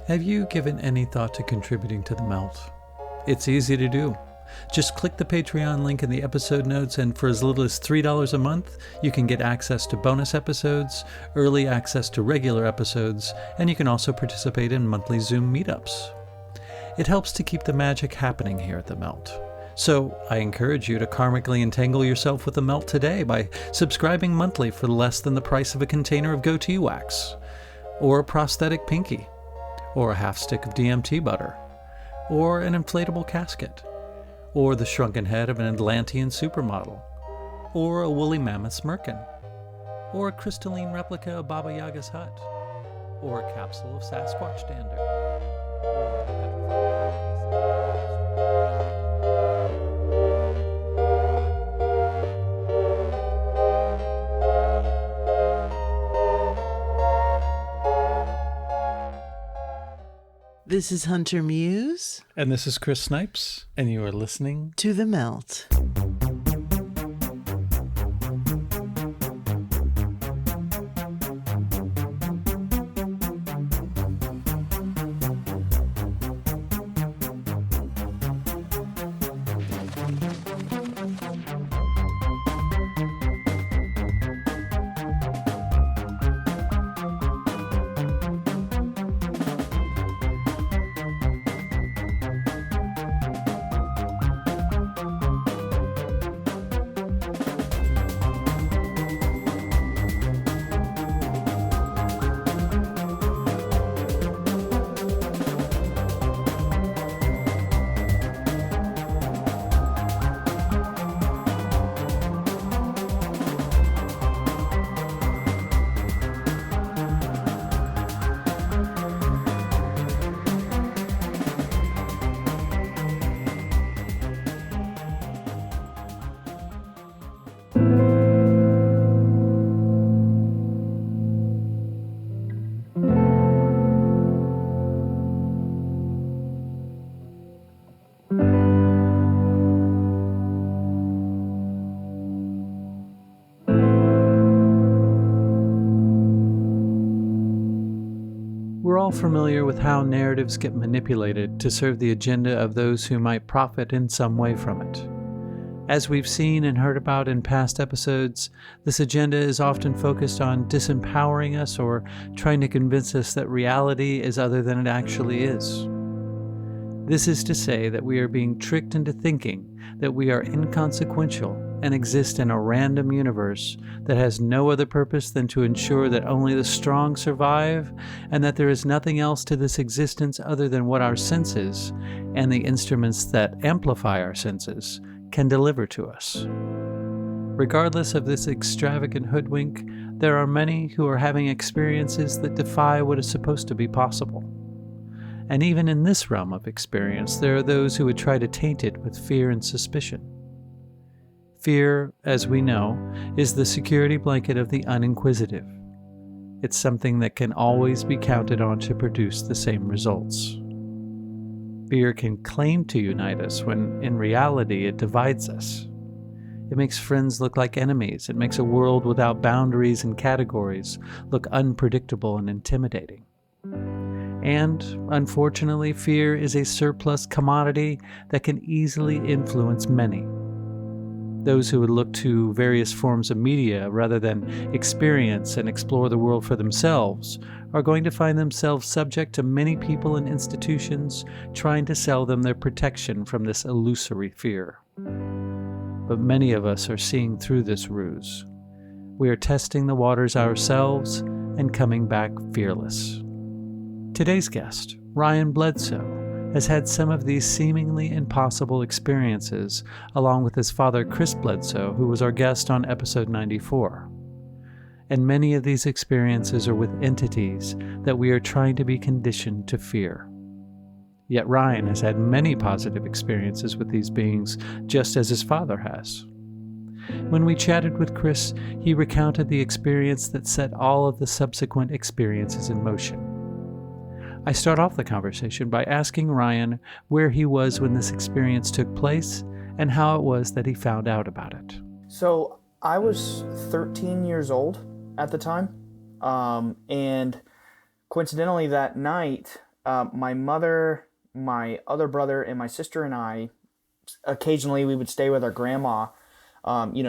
Have you given any thought to contributing to the melt? It's easy to do. Just click the Patreon link in the episode notes, and for as little as $3 a month, you can get access to bonus episodes, early access to regular episodes, and you can also participate in monthly Zoom meetups. It helps to keep the magic happening here at the Melt. So I encourage you to karmically entangle yourself with the Melt today by subscribing monthly for less than the price of a container of goatee wax, or a prosthetic pinky, or a half stick of DMT butter, or an inflatable casket, or the shrunken head of an Atlantean supermodel, or a woolly mammoth's merkin, or a crystalline replica of Baba Yaga's hut, or a capsule of Sasquatch dander. This is Hunter Muse. And this is Chris Snipes, and you are listening to The Melt. We're all familiar with how narratives get manipulated to serve the agenda of those who might profit in some way from it. As we've seen and heard about in past episodes, this agenda is often focused on disempowering us or trying to convince us that reality is other than it actually is. This is to say that we are being tricked into thinking that we are inconsequential and exist in a random universe that has no other purpose than to ensure that only the strong survive, and that there is nothing else to this existence other than what our senses, and the instruments that amplify our senses, can deliver to us. Regardless of this extravagant hoodwink, there are many who are having experiences that defy what is supposed to be possible. And even in this realm of experience, there are those who would try to taint it with fear and suspicion. Fear, as we know, is the security blanket of the uninquisitive. It's something that can always be counted on to produce the same results. Fear can claim to unite us when, in reality, it divides us. It makes friends look like enemies. It makes a world without boundaries and categories look unpredictable and intimidating. And, unfortunately, fear is a surplus commodity that can easily influence many. Those who would look to various forms of media rather than experience and explore the world for themselves are going to find themselves subject to many people and institutions trying to sell them their protection from this illusory fear. But many of us are seeing through this ruse. We are testing the waters ourselves and coming back fearless. Today's guest, Ryan Bledsoe, has had some of these seemingly impossible experiences, along with his father Chris Bledsoe, who was our guest on episode 94. And many of these experiences are with entities that we are trying to be conditioned to fear. Yet Ryan has had many positive experiences with these beings, just as his father has. When we chatted with Chris, he recounted the experience that set all of the subsequent experiences in motion. I start off the conversation by asking Ryan where he was when this experience took place and how it was that he found out about it. So I was 13 years old at the time, and coincidentally that night, My mother, my other brother, and my sister and I, occasionally we would stay with our grandma.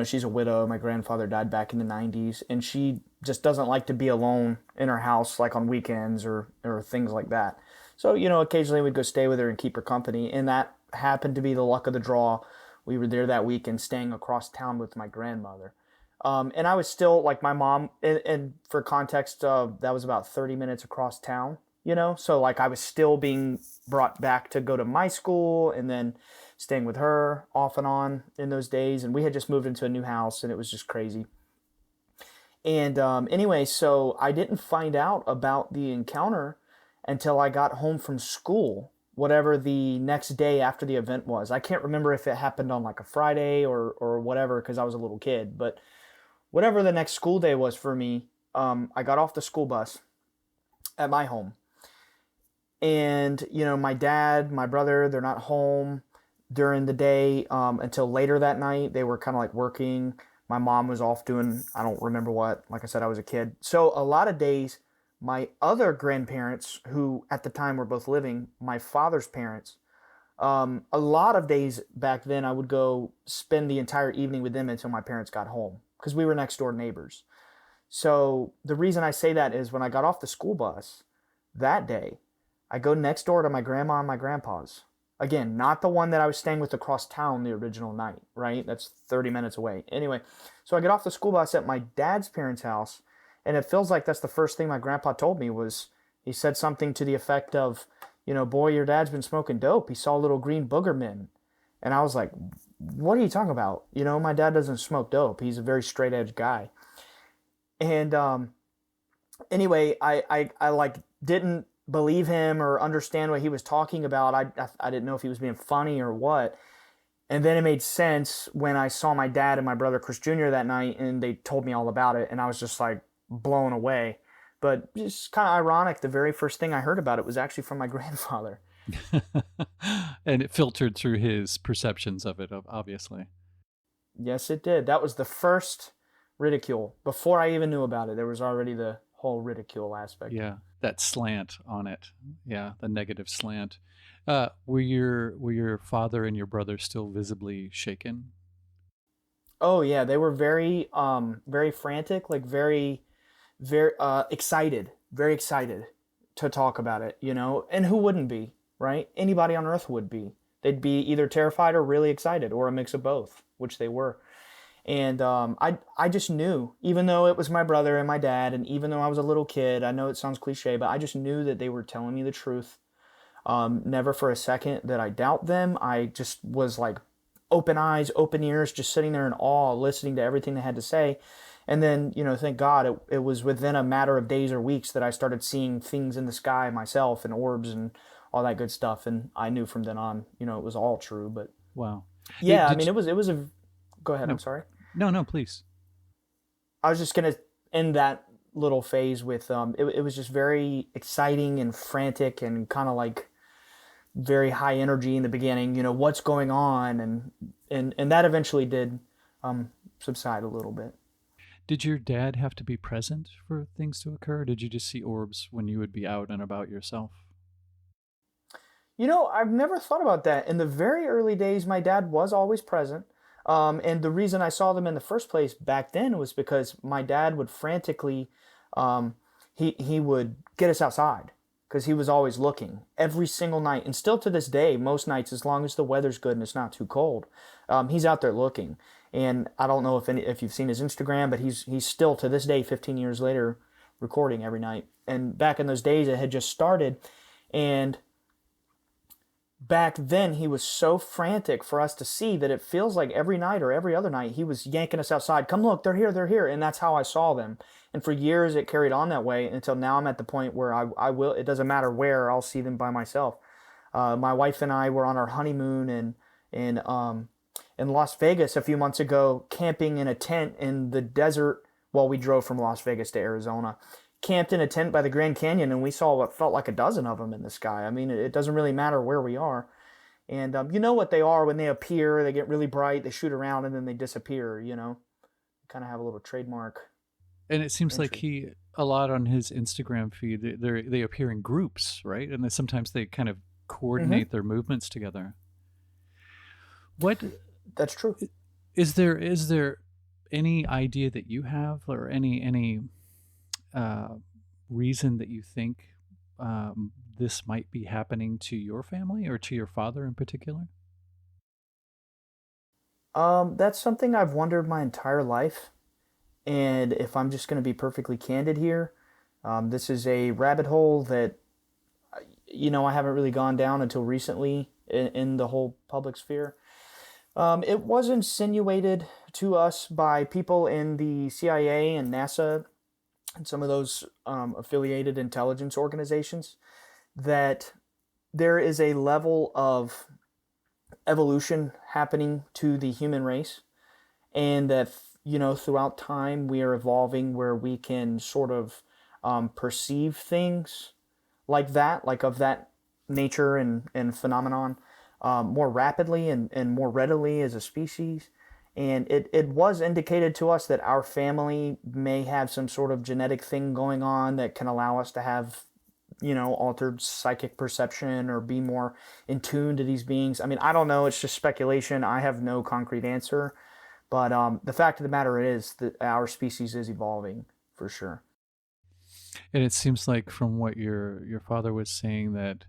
She's a widow. My grandfather died back in the 90s, and she just doesn't like to be alone in her house, like on weekends or things like that. So, occasionally we'd go stay with her and keep her company, and that happened to be the luck of the draw. We were there that weekend staying across town with my grandmother. And I was still, like, my mom, and for context, that was about 30 minutes across town, So, like, I was still being brought back to go to my school and then staying with her off and on in those days. And we had just moved into a new house, and it was just crazy. And anyway, so I didn't find out about the encounter until I got home from school, whatever the next day after the event was. I can't remember if it happened on like a Friday or whatever, because I was a little kid. But whatever the next school day was for me, I got off the school bus at my home. And, my dad, my brother, they're not home during the day until later that night. They were kind of like working. My mom was off doing, I don't remember what. Like I said, I was a kid. So a lot of days, my other grandparents, who at the time were both living, my father's parents, a lot of days back then, I would go spend the entire evening with them until my parents got home, because we were next door neighbors. So the reason I say that is when I got off the school bus that day, I go next door to my grandma and my grandpa's. Again, not the one that I was staying with across town the original night, right? That's 30 minutes away. Anyway, so I get off the school bus at my dad's parents' house, and it feels like that's the first thing my grandpa told me was, he said something to the effect of, boy, your dad's been smoking dope. He saw little green booger men. And I was like, what are you talking about? My dad doesn't smoke dope. He's a very straight edge guy. And anyway, I like didn't believe him or understand what he was talking about. I didn't know if he was being funny or what. And then it made sense when I saw my dad and my brother Chris Jr. that night, and they told me all about it, and I was just like blown away. But just kind of ironic, the very first thing I heard about it was actually from my grandfather. And it filtered through his perceptions of it, obviously. Yes, it did. That was the first ridicule. Before I even knew about it, there was already the whole ridicule aspect. Yeah, that slant on it. Yeah, the negative slant. Were your father and your brother still visibly shaken? Oh yeah, they were very frantic, like very excited, very excited to talk about it, And who wouldn't be, right? Anybody on earth would be. They'd be either terrified or really excited, or a mix of both, which they were. And I just knew, even though it was my brother and my dad, and even though I was a little kid, I know it sounds cliche, but I just knew that they were telling me the truth. Never for a second did I doubt them. I just was like open eyes, open ears, just sitting there in awe, listening to everything they had to say. And then, thank God, it was within a matter of days or weeks that I started seeing things in the sky myself, and orbs and all that good stuff. And I knew from then on, it was all true. But Wow. yeah, it was a. Go ahead. No. I'm sorry. No, please. I was just gonna end that little phase with it was just very exciting and frantic and kind of like very high energy in the beginning. What's going on, and that eventually did subside a little bit. Did your dad have to be present for things to occur? Or did you just see orbs when you would be out and about yourself? I've never thought about that. In the very early days, my dad was always present. And the reason I saw them in the first place back then was because my dad would frantically, he would get us outside, because he was always looking every single night. And still to this day, most nights, as long as the weather's good and it's not too cold, he's out there looking. And I don't know if you've seen his Instagram, but he's still to this day, 15 years later, recording every night. And back in those days, it had just started. And back then, he was so frantic for us to see that it feels like every night or every other night, he was yanking us outside. Come look, they're here, they're here. And that's how I saw them. And for years, it carried on that way until now I'm at the point where I will, it doesn't matter where, I'll see them by myself. My wife and I were on our honeymoon in Las Vegas a few months ago, camping in a tent in the desert while we drove from Las Vegas to Arizona. Camped in a tent by the Grand Canyon, and we saw what felt like a dozen of them in the sky. I mean, it doesn't really matter where we are. And you know what they are when they appear, they get really bright, they shoot around, and then they disappear, Kind of have a little trademark. And it seems entry. like he a lot on his Instagram feed. They appear in groups, right? And then sometimes they kind of coordinate their movements together. What That's true. is there? Is there any idea that you have, or any reason that you think this might be happening to your family or to your father in particular? That's something I've wondered my entire life. And if I'm just going to be perfectly candid here, this is a rabbit hole that, I haven't really gone down until recently in the whole public sphere. It was insinuated to us by people in the CIA and NASA and some of those affiliated intelligence organizations that there is a level of evolution happening to the human race, and that throughout time we are evolving where we can sort of perceive things like that, like of that nature and phenomenon, more rapidly and more readily as a species. And it was indicated to us that our family may have some sort of genetic thing going on that can allow us to have, altered psychic perception or be more in tune to these beings. I mean, I don't know. It's just speculation. I have no concrete answer. But the fact of the matter is that our species is evolving for sure. And it seems like from what your father was saying that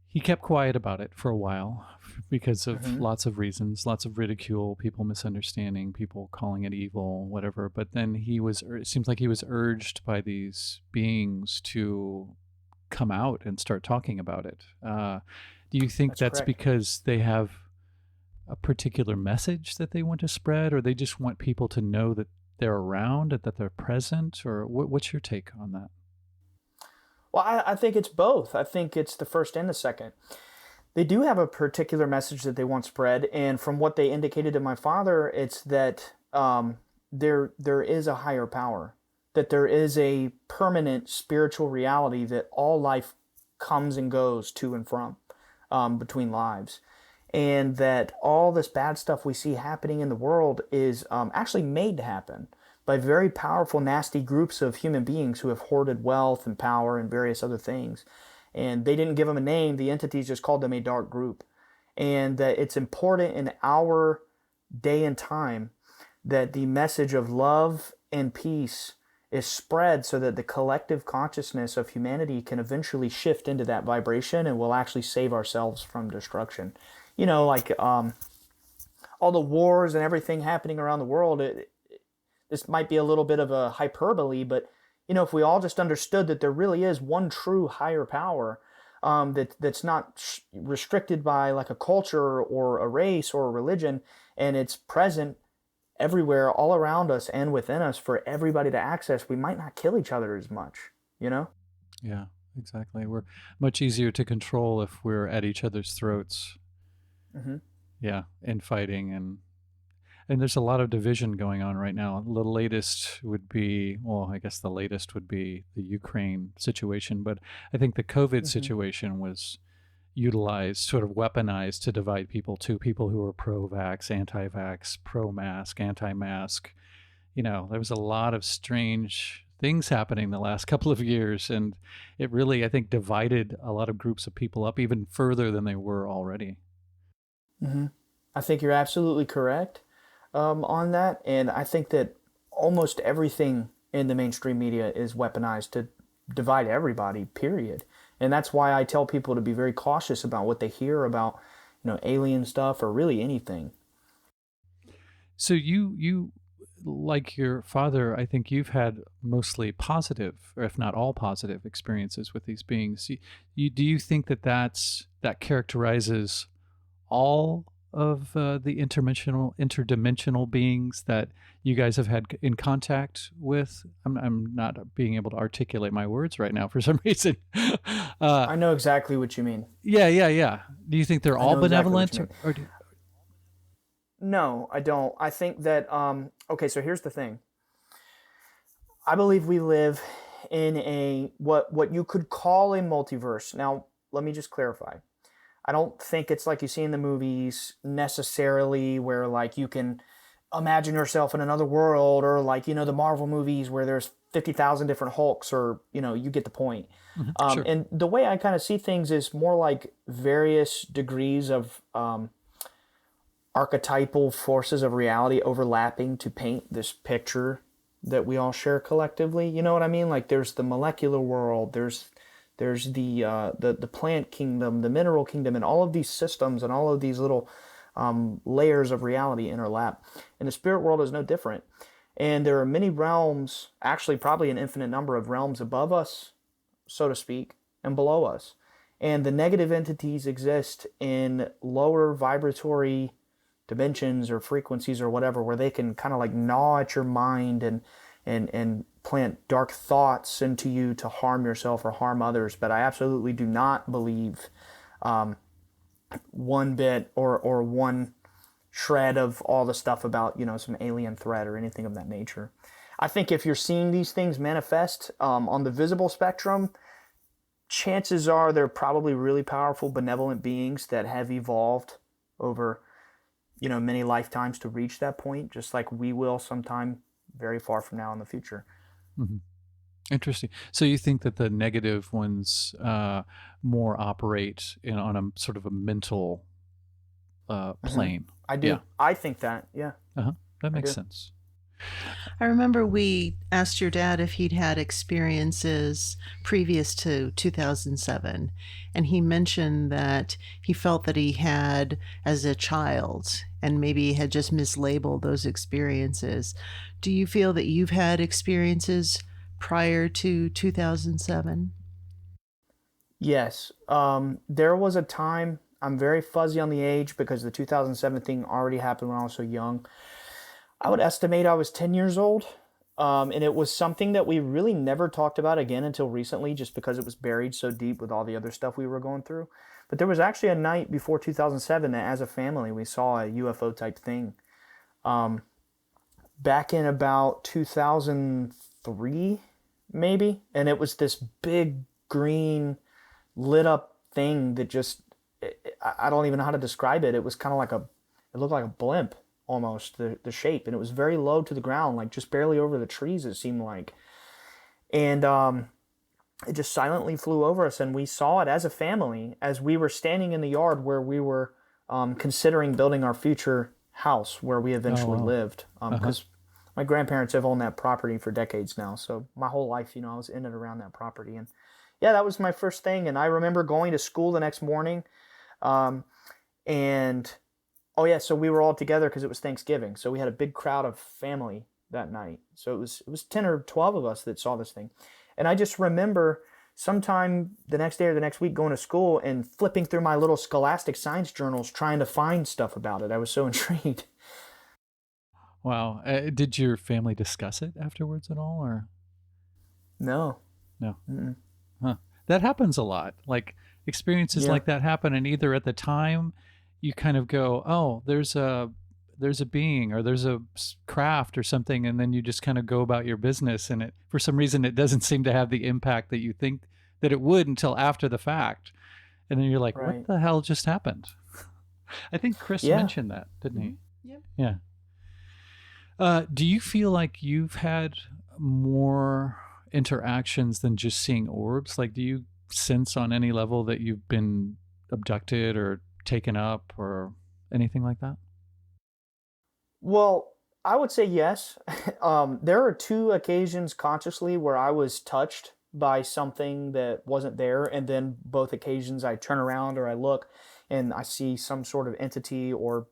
he kept quiet about it for a while because of lots of reasons, lots of ridicule, people misunderstanding, people calling it evil, whatever. But then it seems like he was urged by these beings to come out and start talking about it. Do you think that's correct. because they have a particular message that they want to spread, or they just want people to know that they're around and that they're present? Or what's your take on that? Well, I think it's both. I think it's the first and the second. They do have a particular message that they want spread, and from what they indicated to my father, it's that there is a higher power, that there is a permanent spiritual reality that all life comes and goes to and from between lives, and that all this bad stuff we see happening in the world is actually made to happen by very powerful, nasty groups of human beings who have hoarded wealth and power and various other things. And they didn't give them a name. The entities just called them a dark group. And that it's important in our day and time that the message of love and peace is spread so that the collective consciousness of humanity can eventually shift into that vibration and will actually save ourselves from destruction. Like all the wars and everything happening around the world, this might be a little bit of a hyperbole, but if we all just understood that there really is one true higher power that's not restricted by like a culture or a race or a religion, and it's present everywhere, all around us and within us for everybody to access, we might not kill each other as much, Yeah, exactly. We're much easier to control if we're at each other's throats. Yeah, and fighting, and there's a lot of division going on right now. The latest would be, well, I guess the latest would be the Ukraine situation, but I think the COVID situation was utilized, sort of weaponized to divide people, to people who are pro-vax, anti-vax, pro-mask, anti-mask. There was a lot of strange things happening the last couple of years, and it really, I think, divided a lot of groups of people up even further than they were already. I think you're absolutely correct on that, and I think that almost everything in the mainstream media is weaponized to divide everybody, period. And that's why I tell people to be very cautious about what they hear about, alien stuff or really anything. So you like your father, I think you've had mostly positive, or if not all positive, experiences with these beings. Do you think that characterizes all of the interdimensional beings that you guys have had in contact with? I'm not being able to articulate my words right now for some reason. I know exactly what you mean. Yeah. Do you think they're all benevolent? Exactly No, I don't. I think that, okay, so here's the thing. I believe we live in what you could call a multiverse. Now, let me just clarify. I don't think it's like you see in the movies necessarily, where like you can imagine yourself in another world, or like, the Marvel movies where there's 50,000 different Hulks, or, you get the point. Sure. And the way I kind of see things is more like various degrees of archetypal forces of reality overlapping to paint this picture that we all share collectively. You know what I mean? Like there's the molecular world, there's the plant kingdom, the mineral kingdom, and all of these systems and all of these little layers of reality interlap. And the spirit world is no different. And there are many realms, actually probably an infinite number of realms above us, so to speak, and below us. And the negative entities exist in lower vibratory dimensions or frequencies or whatever, where they can kind of like gnaw at your mind and plant dark thoughts into you to harm yourself or harm others. But I absolutely do not believe one bit or one shred of all the stuff about, some alien threat or anything of that nature. I think if you're seeing these things manifest on the visible spectrum, chances are they're probably really powerful, benevolent beings that have evolved over, many lifetimes to reach that point, just like we will sometime very far from now in the future. Mm-hmm. Interesting. So you think that the negative ones more operate on a sort of a mental plane? I do. Yeah. I think that. Yeah. That makes sense. I remember we asked your dad if he'd had experiences previous to 2007, and he mentioned that he felt that he had as a child and maybe had just mislabeled those experiences. Do you feel that you've had experiences prior to 2007? Yes. There was a time, I'm very fuzzy on the age because the 2007 thing already happened when I was so young. I would estimate I was 10 years old. And it was something that we really never talked about again until recently, just because it was buried so deep with all the other stuff we were going through. But there was actually a night before 2007 that as a family we saw a UFO type thing. Back in about 2003, maybe. And it was this big green lit up thing that just, I don't even know how to describe it. It was kind of like it looked like a blimp almost, the shape. And it was very low to the ground, like just barely over the trees, it seemed like. And it just silently flew over us. And we saw it as a family as we were standing in the yard where we were considering building our future house where we eventually lived. Because my grandparents have owned that property for decades now. So my whole life, I was in and around that property. And yeah, that was my first thing. And I remember going to school the next morning. And oh yeah, so we were all together because it was Thanksgiving. So we had a big crowd of family that night. So it was 10 or 12 of us that saw this thing. And I just remember sometime the next day or the next week going to school and flipping through my little scholastic science journals trying to find stuff about it. I was so intrigued. Wow. Did your family discuss it afterwards at all, or? No. No. Mm-mm. Huh. That happens a lot. Like experiences like that happen, and either at the time you kind of go, oh, there's a being or there's a craft or something, and then you just kind of go about your business, and it, for some reason, it doesn't seem to have the impact that you think that it would until after the fact. And then you're like, Right. what the hell just happened? I think Chris mentioned that, didn't he? Yep. Yeah. Do you feel like you've had more interactions than just seeing orbs? Like, do you sense on any level that you've been abducted or taken up or anything like that? Well, I would say yes. There are 2 occasions consciously where I was touched by something that wasn't there, and then both occasions I turn around or I look and I see some sort of entity or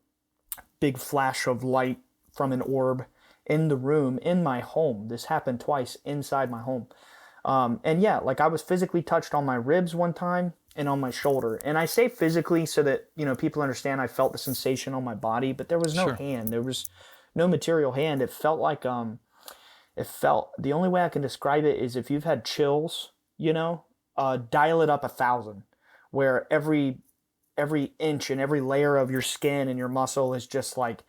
big flash of light from an orb in the room in my home. This happened twice inside my home. And yeah, like I was physically touched on my ribs one time and on my shoulder. And I say physically so that, people understand I felt the sensation on my body, but there was no hand. There was no material hand. It felt like, the only way I can describe it is if you've had chills, dial it up 1,000, where every inch and every layer of your skin and your muscle is just like,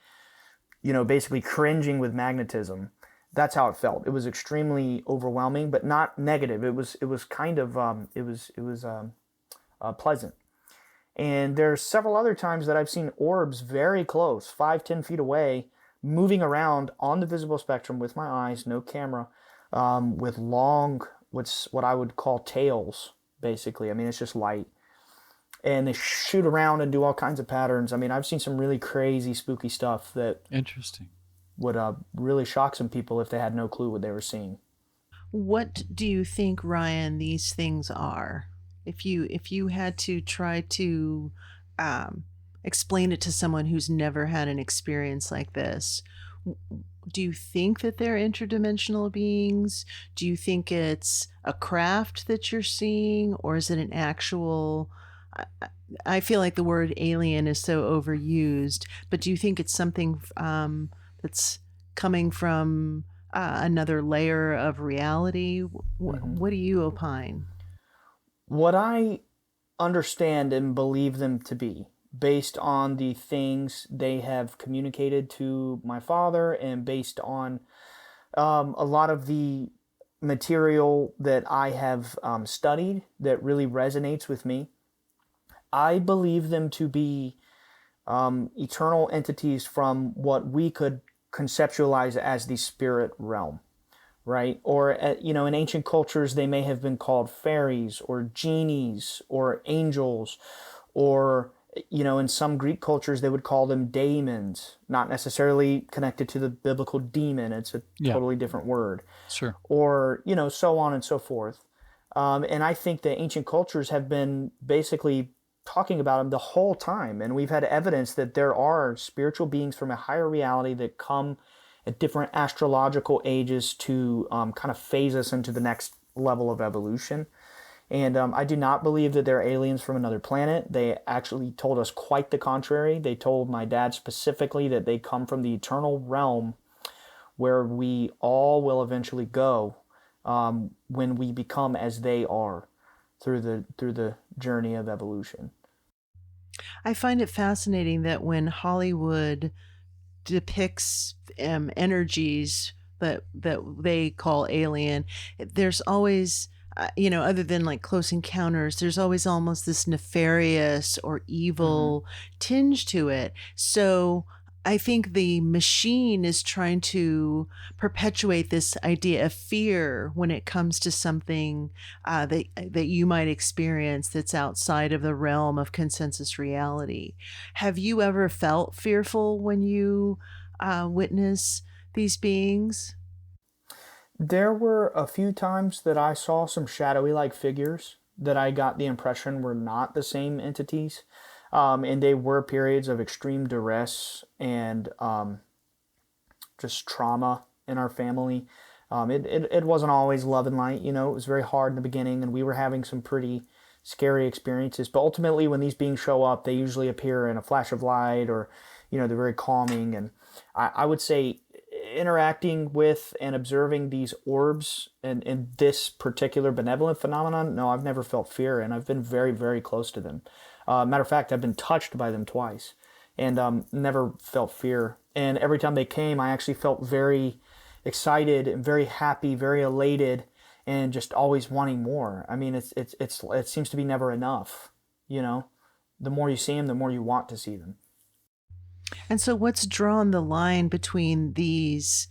basically cringing with magnetism. That's how it felt. It was extremely overwhelming, but not negative. It was kind of, pleasant. And there's several other times that I've seen orbs very close, 5-10 feet away, moving around on the visible spectrum with my eyes, no camera, with long, what I would call tails, basically. I mean, it's just light. And they shoot around and do all kinds of patterns. I mean, I've seen some really crazy, spooky stuff that Interesting. would really shock some people if they had no clue what they were seeing. What do you think, Ryan, these things are? If you had to try to um, explain it to someone who's never had an experience like this, do you think that they're interdimensional beings? Do you think it's a craft that you're seeing, or is it an actual? I feel like the word alien is so overused, but do you think it's something that's coming from another layer of reality? What do you opine? What I understand and believe them to be, based on the things they have communicated to my father, and based on a lot of the material that I have studied that really resonates with me, I believe them to be eternal entities from what we could conceptualize as the spirit realm, right? Or, in ancient cultures, they may have been called fairies or genies or angels, or, in some Greek cultures, they would call them daemons, not necessarily connected to the biblical demon. It's a totally different word. Sure. Or, so on and so forth. And I think the ancient cultures have been basically talking about them the whole time. And we've had evidence that there are spiritual beings from a higher reality that come at different astrological ages to kind of phase us into the next level of evolution. And I do not believe that they're aliens from another planet. They actually told us quite the contrary. They told my dad specifically that they come from the eternal realm where we all will eventually go when we become as they are through the journey of evolution. I find it fascinating that when Hollywood depicts energies that they call alien, there's always other than like Close Encounters, there's always almost this nefarious or evil tinge to it. So I think the machine is trying to perpetuate this idea of fear when it comes to something that you might experience that's outside of the realm of consensus reality. Have you ever felt fearful when you witness these beings? There were a few times that I saw some shadowy like figures that I got the impression were not the same entities. And they were periods of extreme duress and just trauma in our family. It wasn't always love and light, it was very hard in the beginning, and we were having some pretty scary experiences. But ultimately, when these beings show up, they usually appear in a flash of light, or, they're very calming. And I would say interacting with and observing these orbs and this particular benevolent phenomenon, no, I've never felt fear, and I've been very, very close to them. Matter of fact, I've been touched by them twice and never felt fear. And every time they came, I actually felt very excited and very happy, very elated, and just always wanting more. I mean, it seems to be never enough. The more you see them, the more you want to see them. And so, what's drawn the line between these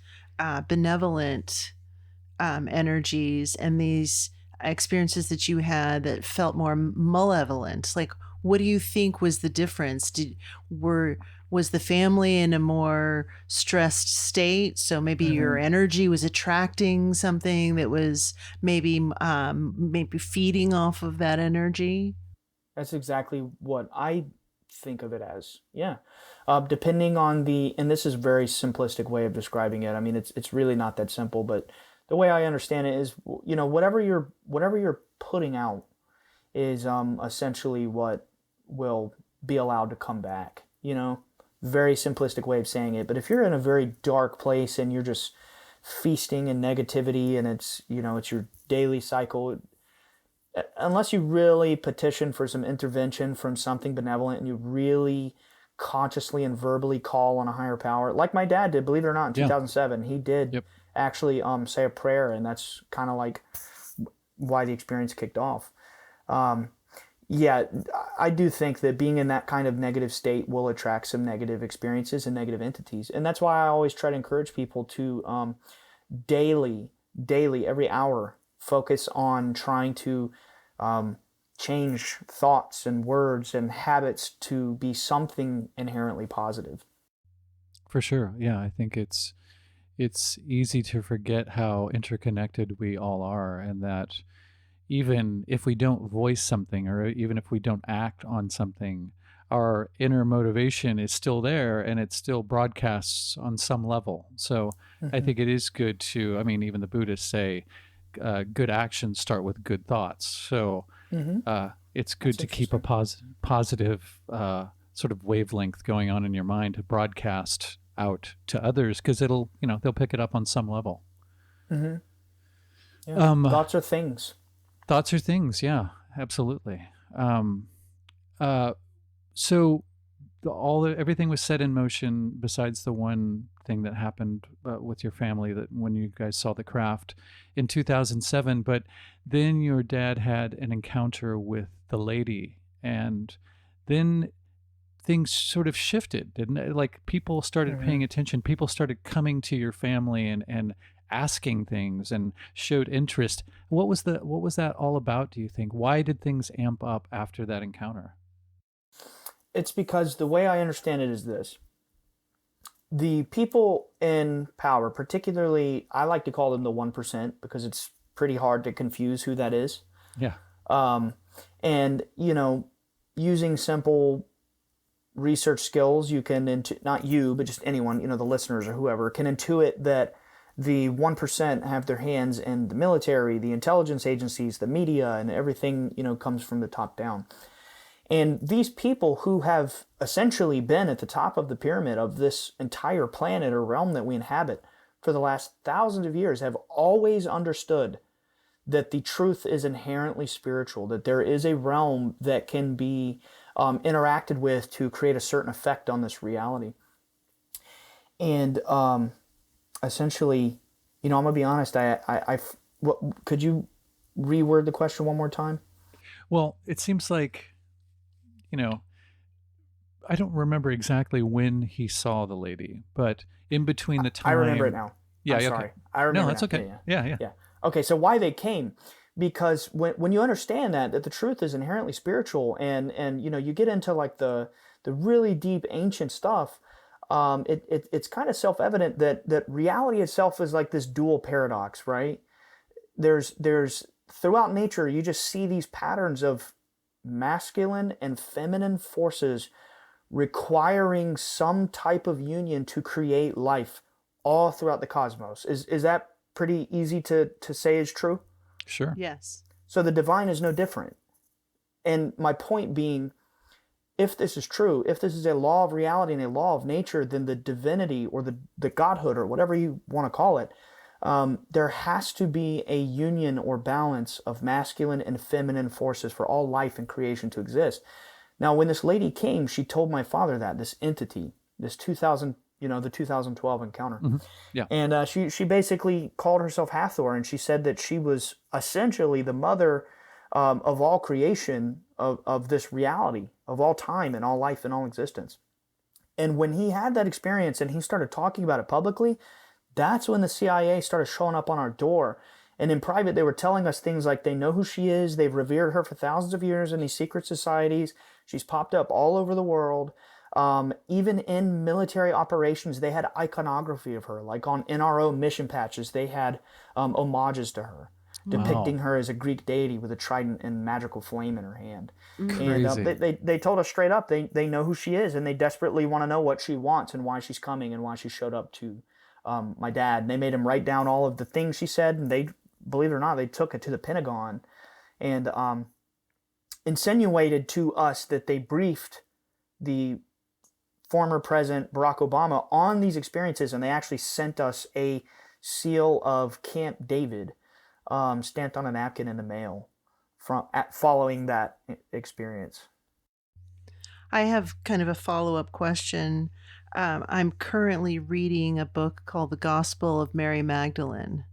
benevolent energies and these experiences that you had that felt more malevolent? Like, what do you think was the difference? Was the family in a more stressed state? So maybe your energy was attracting something that was maybe feeding off of that energy. That's exactly what I think of it as. Yeah. Depending on and this is a very simplistic way of describing it. I mean, it's really not that simple, but the way I understand it is, whatever you're putting out is essentially what will be allowed to come back. Very simplistic way of saying it. But if you're in a very dark place and you're just feasting in negativity, and it's your daily cycle, unless you really petition for some intervention from something benevolent and you really consciously and verbally call on a higher power, like my dad did, believe it or not, in 2007, he did actually say a prayer, and that's kind of like why the experience kicked off. Yeah, I do think that being in that kind of negative state will attract some negative experiences and negative entities. And that's why I always try to encourage people to daily daily, every hour, focus on trying to change thoughts and words and habits to be something inherently positive. For sure. Yeah, I think it's easy to forget how interconnected we all are, and that even if we don't voice something, or even if we don't act on something, our inner motivation is still there, and it still broadcasts on some level. So I think it is good to, I mean, even the Buddhists say good actions start with good thoughts. So it's good to keep a positive sort of wavelength going on in your mind to broadcast out to others, because it'll, they'll pick it up on some level. Yeah. Thoughts are things. Thoughts are things, yeah, absolutely. So everything was set in motion, besides the one thing that happened with your family, that when you guys saw the craft in 2007. But then your dad had an encounter with the lady, and then things sort of shifted, didn't it? Like, people started paying attention. People started coming to your family and asking things and showed interest. What was that all about, do you think? Why did things amp up after that encounter? It's because the way I understand it is this. The people in power, particularly, I like to call them the 1%, because it's pretty hard to confuse who that is. Yeah. And, using simple research skills, you can, not you, but just anyone, the listeners or whoever, can intuit that the 1% have their hands in the military, the intelligence agencies, the media, and everything, comes from the top down. And these people who have essentially been at the top of the pyramid of this entire planet or realm that we inhabit for the last thousands of years have always understood that the truth is inherently spiritual, that there is a realm that can be interacted with to create a certain effect on this reality. And essentially, I'm going to be honest, could you reword the question one more time? Well, it seems like, I don't remember exactly when he saw the lady, but in between the time... I remember it now. Yeah, I'm okay. sorry. I remember. No, that's now. okay. Yeah. Okay, so why they came? Because when you understand that the truth is inherently spiritual, and you get into like the really deep ancient stuff, it's kind of self-evident that reality itself is like this dual paradox, right? There's throughout nature, you just see these patterns of masculine and feminine forces requiring some type of union to create life all throughout the cosmos. Is that pretty easy to say is true? Sure. Yes. So the divine is no different. And my point being, if this is true, if this is a law of reality and a law of nature, then the divinity or the godhood or whatever you want to call it, there has to be a union or balance of masculine and feminine forces for all life and creation to exist. Now, when this lady came, she told my father that this entity, this 2012 encounter. Yeah. And she basically called herself Hathor, and she said that she was essentially the mother of all creation, of this reality, of all time and all life and all existence. And when he had that experience and he started talking about it publicly, that's when the CIA started showing up on our door. And in private, they were telling us things like they know who she is. They've revered her for thousands of years in these secret societies. She's popped up all over the world. Even in military operations, they had iconography of her. Like on NRO mission patches, they had homages to her, depicting her as a Greek deity with a trident and magical flame in her hand. Crazy. And they told us straight up they know who she is, and they desperately want to know what she wants and why she's coming and why she showed up to my dad. And they made him write down all of the things she said, and they, believe it or not, they took it to the Pentagon and insinuated to us that they briefed the former President Barack Obama on these experiences, and they actually sent us a seal of Camp David stamped on a napkin in the mail following that experience. I have kind of a follow-up question. I'm currently reading a book called The Gospel of Mary Magdalene,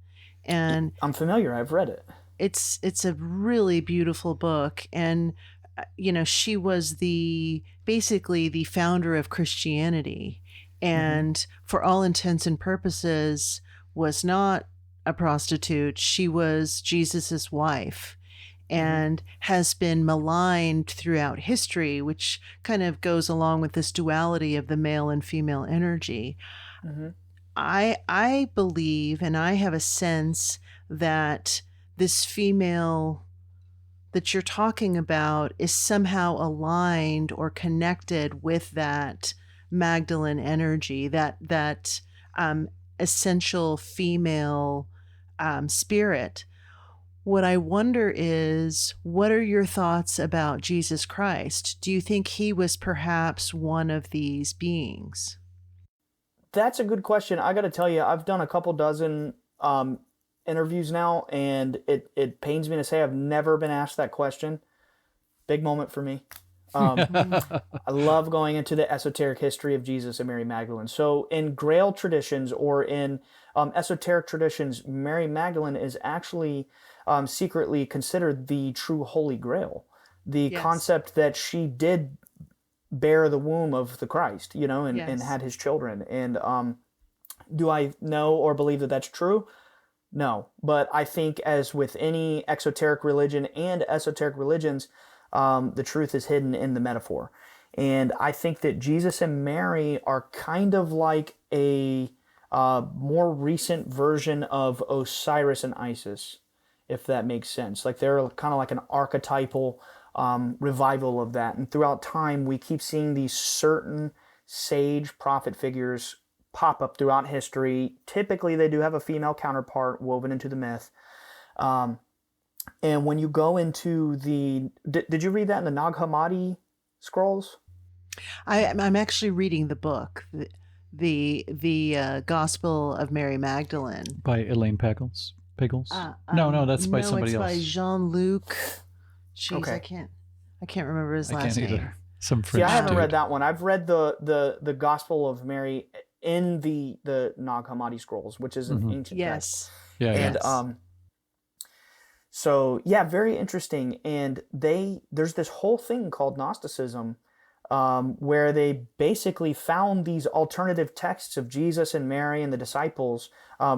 and I'm familiar. I've read it. It's a really beautiful book, and she was basically the founder of Christianity, and for all intents and purposes was not a prostitute. She was Jesus's wife and has been maligned throughout history, which kind of goes along with this duality of the male and female energy. Mm-hmm. I believe, and I have a sense that this female that you're talking about is somehow aligned or connected with that Magdalene energy, that essential female spirit. What I wonder is, what are your thoughts about Jesus Christ? Do you think he was perhaps one of these beings? That's a good question. I got to tell you, I've done a couple dozen interviews now, and it pains me to say I've never been asked that question. Big moment for me. I love going into the esoteric history of Jesus and Mary Magdalene. So in Grail traditions, or in esoteric traditions, Mary Magdalene is actually secretly considered the true Holy Grail. The concept that she did bear the womb of the Christ, and had his children. And do I know or believe that that's true? No. But I think, as with any exoteric religion and esoteric religions, the truth is hidden in the metaphor. And I think that Jesus and Mary are kind of like a more recent version of Osiris and Isis, if that makes sense. Like, they're kind of like an archetypal revival of that. And throughout time, we keep seeing these certain sage prophet figures pop up throughout history. Typically, they do have a female counterpart woven into the myth. And when you go into the... Did you read that in the Nag Hammadi scrolls? I'm actually reading the book, the Gospel of Mary Magdalene. By Elaine Pagels? No, that's by somebody else. It's by Jean-Luc. Jeez, Okay. I can't remember his last name. Either. Some French See, I haven't dude. read that one. I've read the Gospel of Mary in the Nag Hammadi scrolls, which is an ancient text. Yeah. And so yeah, very interesting. And there's this whole thing called Gnosticism, where they basically found these alternative texts of Jesus and Mary and the disciples,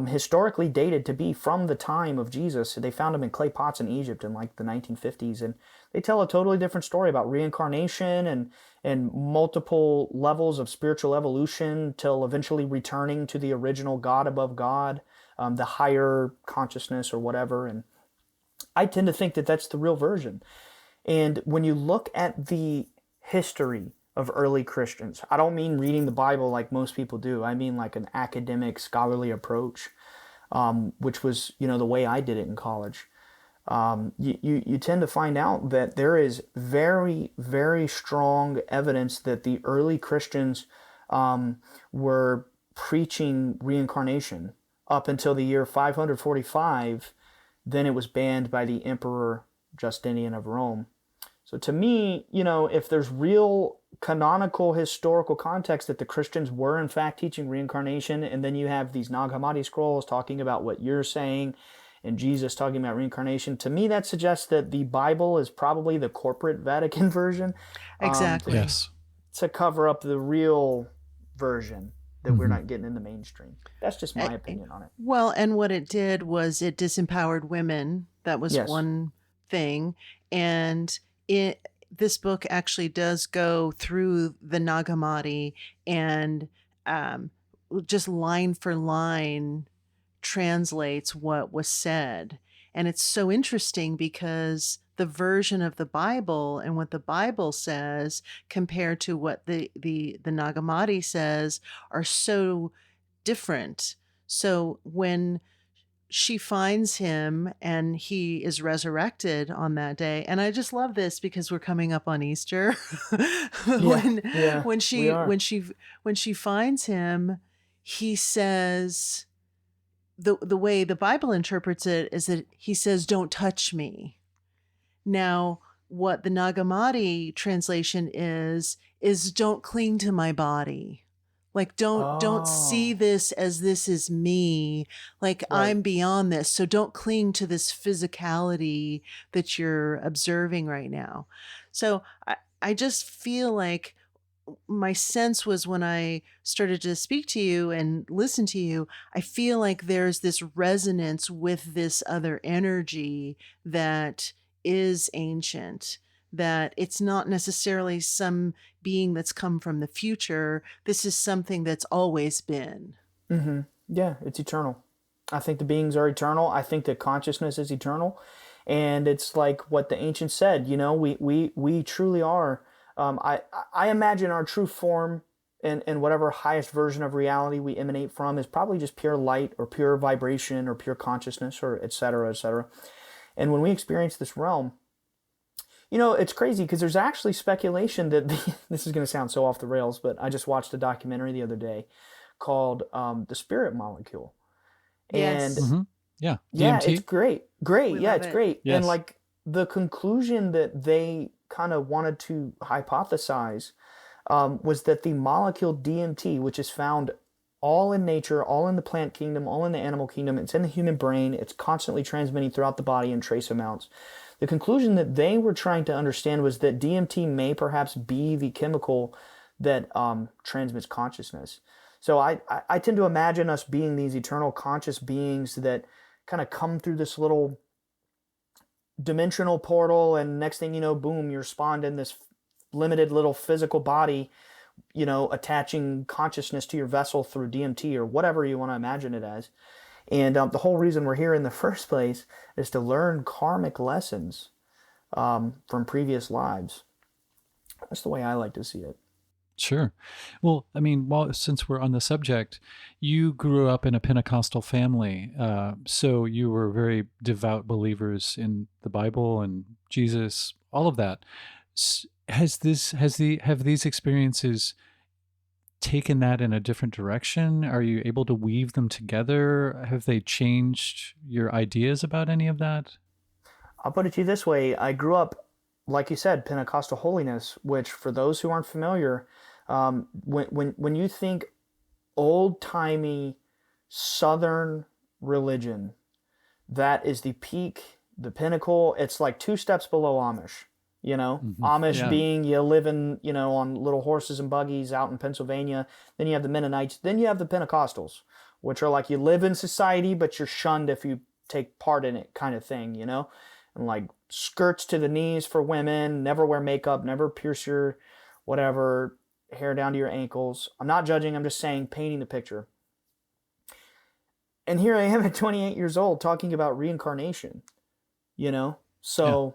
historically dated to be from the time of Jesus. They found them in clay pots in Egypt in like the 1950s, and they tell a totally different story about reincarnation and multiple levels of spiritual evolution till eventually returning to the original God above God, the higher consciousness or whatever. And I tend to think that that's the real version. And when you look at the history of early Christians, I don't mean reading the Bible like most people do. I mean like an academic, scholarly approach, which was, the way I did it in college. You tend to find out that there is very, very strong evidence that the early Christians were preaching reincarnation up until the year 545. Then it was banned by the Emperor Justinian of Rome. So to me, if there's real canonical historical context that the Christians were in fact teaching reincarnation, and then you have these Nag Hammadi scrolls talking about what you're saying, and Jesus talking about reincarnation, to me that suggests that the Bible is probably the corporate Vatican version. Exactly. Yes. To cover up the real version that we're not getting in the mainstream. That's just my opinion on it. Well, and what it did was it disempowered women. That was one thing. And this book actually does go through the Nag Hammadi and just line for line translates what was said. And it's so interesting because the version of the Bible and what the Bible says compared to what the Nag Hammadi says are so different. So when she finds him and he is resurrected on that day, and I just love this because we're coming up on Easter. When she finds him, he says, the way the Bible interprets it is that he says, "Don't touch me." Now, what the Nag Hammadi translation is "Don't cling to my body." Like, don't see this as this is me. Like, right. I'm beyond this. So don't cling to this physicality that you're observing right now. So I just feel like my sense was when I started to speak to you and listen to you, I feel like there's this resonance with this other energy that is ancient, that it's not necessarily some being that's come from the future. This is something that's always been. Yeah, it's eternal. I think the beings are eternal. I think that consciousness is eternal. And it's like what the ancients said, we truly are. I imagine our true form and whatever highest version of reality we emanate from is probably just pure light or pure vibration or pure consciousness or et cetera, et cetera. And when we experience this realm, it's crazy because there's actually speculation that this is going to sound so off the rails, but I just watched a documentary the other day called The Spirit Molecule. And Yes. Yeah. yeah, DMT. it's great. Great. We Yeah, love it's it. great. And Yes. like the conclusion that they kind of wanted to hypothesize was that the molecule DMT, which is found all in nature, all in the plant kingdom, all in the animal kingdom, it's in the human brain, it's constantly transmitting throughout the body in trace amounts. The conclusion that they were trying to understand was that DMT may perhaps be the chemical that transmits consciousness. So I tend to imagine us being these eternal conscious beings that kind of come through this little dimensional portal, and next thing you know, boom, you're spawned in this limited little physical body, attaching consciousness to your vessel through DMT or whatever you want to imagine it as. And the whole reason we're here in the first place is to learn karmic lessons from previous lives. That's the way I like to see it. Sure. Well, I mean, since we're on the subject, you grew up in a Pentecostal family, so you were very devout believers in the Bible and Jesus, all of that. Have these experiences taken that in a different direction? Are you able to weave them together? Have they changed your ideas about any of that? I'll put it to you this way. I grew up, like you said, Pentecostal holiness, which for those who aren't familiar, when you think old-timey Southern religion, that is the peak, the pinnacle. It's like two steps below Amish. Amish Yeah. being you live in, on little horses and buggies out in Pennsylvania. Then you have the Mennonites. Then you have the Pentecostals, which are like you live in society, but you're shunned if you take part in it kind of thing, And like skirts to the knees for women, never wear makeup, never pierce your whatever, hair down to your ankles. I'm not judging, I'm just saying, painting the picture. And here I am at 28 years old talking about reincarnation, So, Yeah.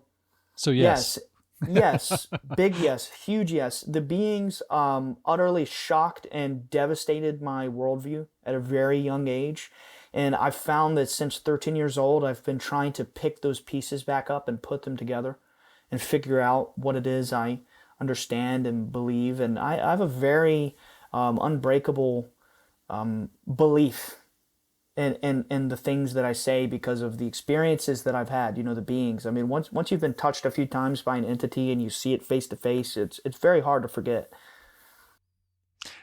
So yes. yes, big yes, huge yes. The beings utterly shocked and devastated my worldview at a very young age. And I've found that since 13 years old, I've been trying to pick those pieces back up and put them together and figure out what it is I understand and believe. And I have a very unbreakable belief in the things that I say because of the experiences that I've had, the beings. I mean, once you've been touched a few times by an entity and you see it face to face, it's very hard to forget.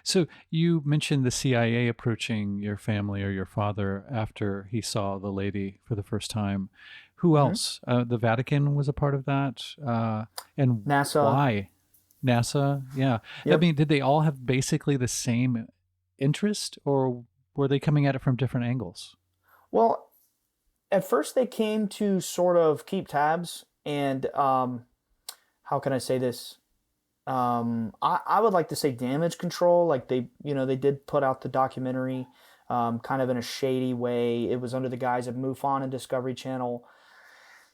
So you mentioned the CIA approaching your family or your father after he saw the lady for the first time. Who else? The Vatican was a part of that. And NASA. why? NASA? Yeah. I Yep. mean, did they all have basically the same interest, or were they coming at it from different angles? Well, at first they came to sort of keep tabs and how can I say this? I would like to say damage control. Like they did put out the documentary kind of in a shady way. It was under the guise of MUFON and Discovery Channel.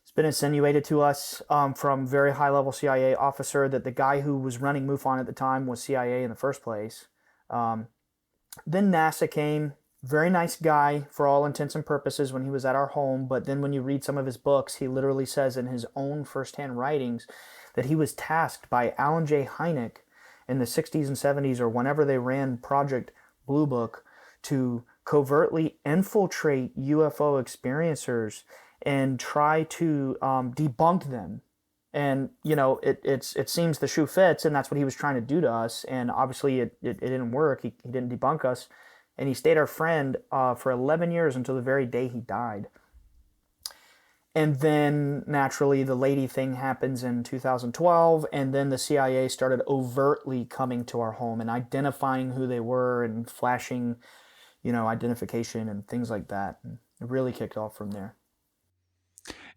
It's been insinuated to us from very high-level CIA officer that the guy who was running MUFON at the time was CIA in the first place. Then NASA came. Very nice guy for all intents and purposes when he was at our home, but then when you read some of his books, he literally says in his own firsthand writings that he was tasked by Alan J. Hynek in the 60s and 70s or whenever they ran Project Blue Book to covertly infiltrate UFO experiencers and try to debunk them. And, it seems the shoe fits, and that's what he was trying to do to us. And obviously it didn't work. He didn't debunk us. And he stayed our friend for 11 years until the very day he died. And then naturally the lady thing happens in 2012, and then the CIA started overtly coming to our home and identifying who they were and flashing, identification and things like that. And it really kicked off from there.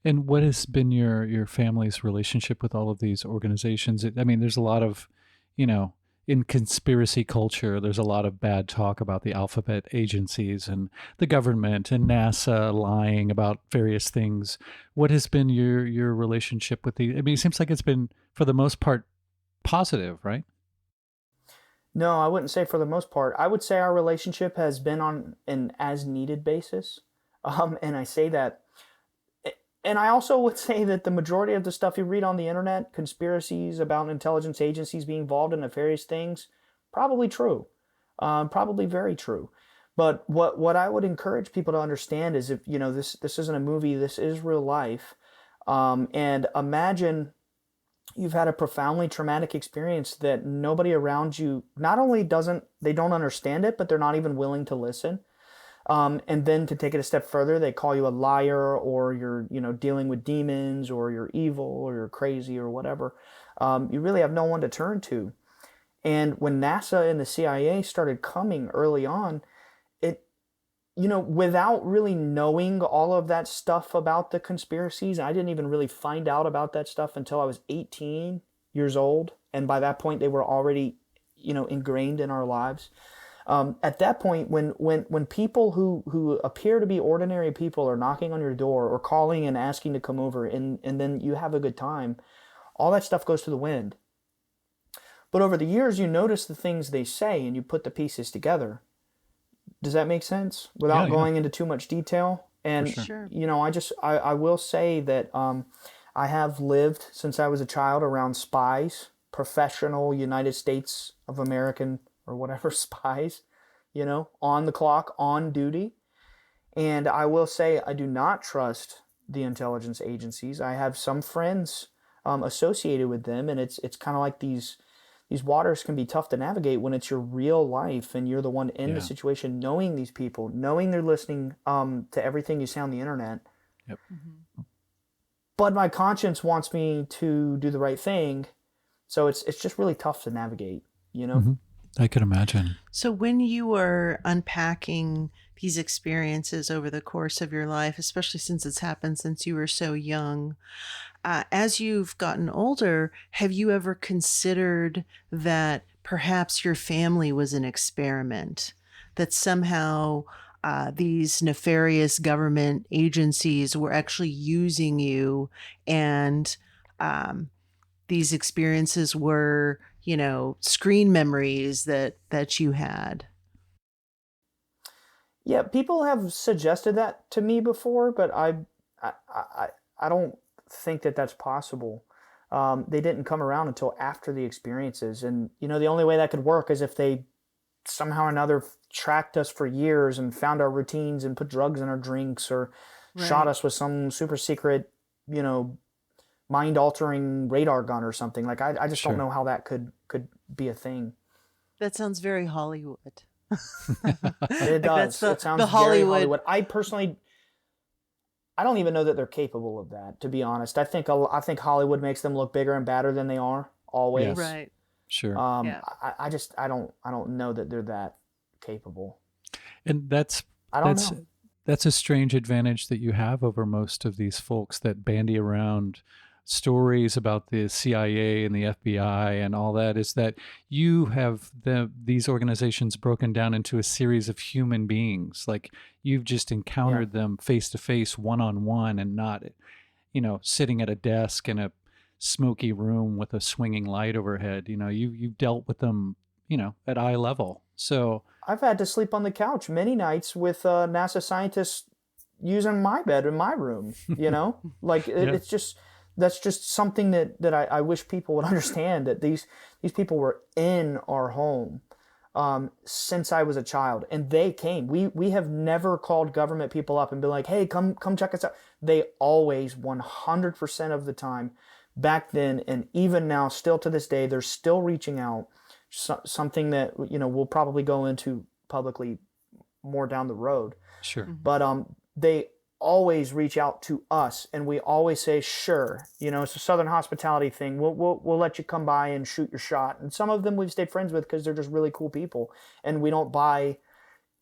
And what has been your family's relationship with all of these organizations? I mean, there's a lot of, you know, in conspiracy culture, there's a lot of bad talk about the alphabet agencies and the government and NASA lying about various things. What has been your relationship with the? I mean, it seems like it's been for the most part positive, right? No, I wouldn't say for the most part. I would say our relationship has been on an as needed basis. And I say that. And I also would say that the majority of the stuff you read on the internet, conspiracies about intelligence agencies being involved in nefarious things, probably true. Probably very true. But what I would encourage people to understand is, if this isn't a movie, this is real life. And imagine you've had a profoundly traumatic experience that nobody around you not only don't understand it, but they're not even willing to listen. And then to take it a step further, they call you a liar, or you're, dealing with demons, or you're evil, or you're crazy, or whatever. You really have no one to turn to. And when NASA and the CIA started coming early on, without really knowing all of that stuff about the conspiracies, I didn't even really find out about that stuff until I was 18 years old. And by that point, they were already, ingrained in our lives. At that point, when people who appear to be ordinary people are knocking on your door or calling and asking to come over, and then you have a good time, all that stuff goes to the wind. But over the years, you notice the things they say and you put the pieces together. Does that make sense? Without going into too much detail. And, Sure. I will say that I have lived since I was a child around spies, professional United States of American or whatever spies, on the clock, on duty. And I will say I do not trust the intelligence agencies. I have some friends associated with them, and it's kind of like these waters can be tough to navigate when it's your real life and you're the one in the situation, knowing these people, knowing they're listening to everything you say on the internet. Yep. Mm-hmm. But my conscience wants me to do the right thing, so it's just really tough to navigate, Mm-hmm. I could imagine. So when you were unpacking these experiences over the course of your life, especially since it's happened since you were so young, as you've gotten older, have you ever considered that perhaps your family was an experiment, that somehow these nefarious government agencies were actually using you, and these experiences were, screen memories that you had? Yeah, people have suggested that to me before, but I don't think that that's possible. They didn't come around until after the experiences, and the only way that could work is if they somehow or another tracked us for years and found our routines and put drugs in our drinks, or shot us with some super secret, mind-altering radar gun or something. Like I just don't know how that could be a thing. That sounds very Hollywood. It does. It sounds the very Hollywood. Hollywood. I don't even know that they're capable of that, to be honest. I think Hollywood makes them look bigger and badder than they are always. Yes. Right. Sure. I don't know that they're that capable. And that's a strange advantage that you have over most of these folks that bandy around stories about the CIA and the FBI and all that, is that you have these organizations broken down into a series of human beings. Like, you've just encountered them face to face, one-on-one, and not, sitting at a desk in a smoky room with a swinging light overhead. You've dealt with them, at eye level. So I've had to sleep on the couch many nights with NASA scientists using my bed in my room, like it's just, that's just something that I wish people would understand, that these people were in our home since I was a child, and they came. We have never called government people up and been like, hey, come check us out. They always, 100% of the time, back then and even now, still to this day, they're still reaching out. Something that we'll probably go into publicly more down the road. Sure. But they always reach out to us, and we always say, sure, it's a Southern hospitality thing. We'll let you come by and shoot your shot. And some of them we've stayed friends with because they're just really cool people, and we don't buy